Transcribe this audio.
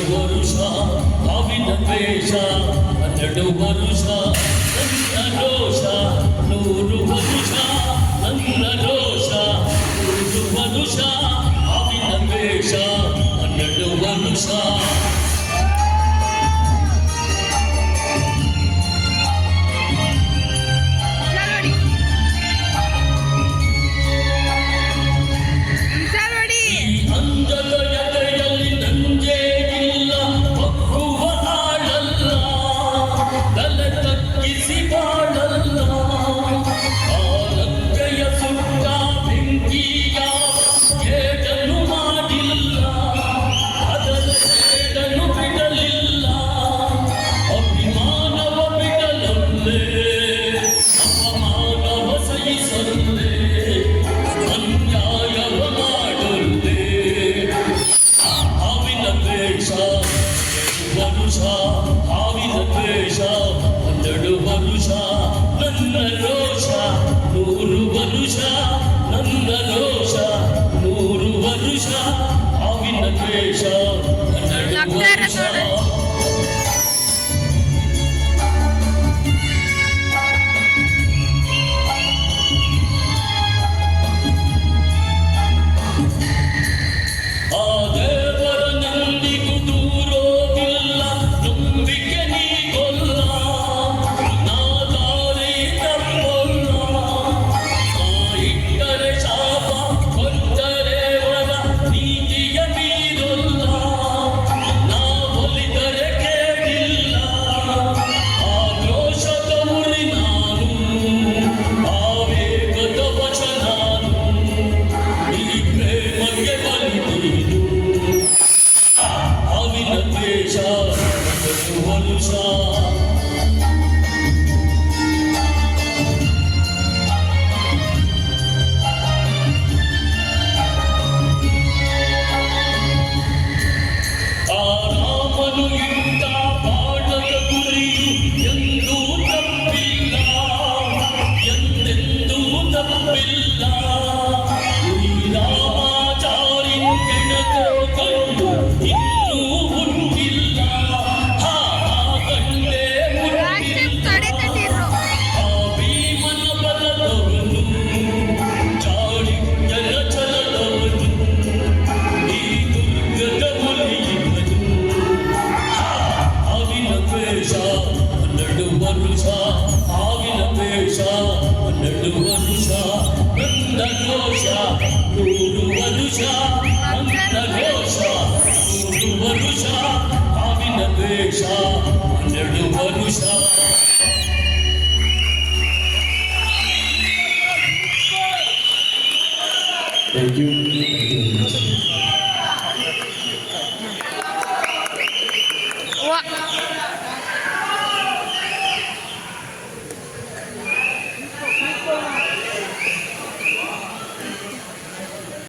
ವರುಷ ಹಾವಿನ ದ್ವೇಷ 12 ವರುಷ ನನ್ನ ರೋಷ 100 ವರುಷ ನನ್ನ ರೋಷ 100 ವರುಷ ಹಾವಿನ ದ್ವೇಷ 12 ವರುಷ ಹಾವಿನ ದ್ವೇಷ 12 ವರುಷ ನನ್ನ ರೋಷ 100 ವರುಷ ನನ್ನ ರೋಷ 100 ವರುಷ ಹಾವಿನ ದ್ವೇಷ 12 ವರುಷ ಹಾವಿನ ದ್ವೇಷ 12 ವರುಷ ನನ್ನ ರೋಷ 100 ವರುಷ ನನ್ನ ರೋಷ 100 ವರುಷ ಹಾವಿನ ದ್ವೇಷ 12 ವರುಷ Thank you. Thank you.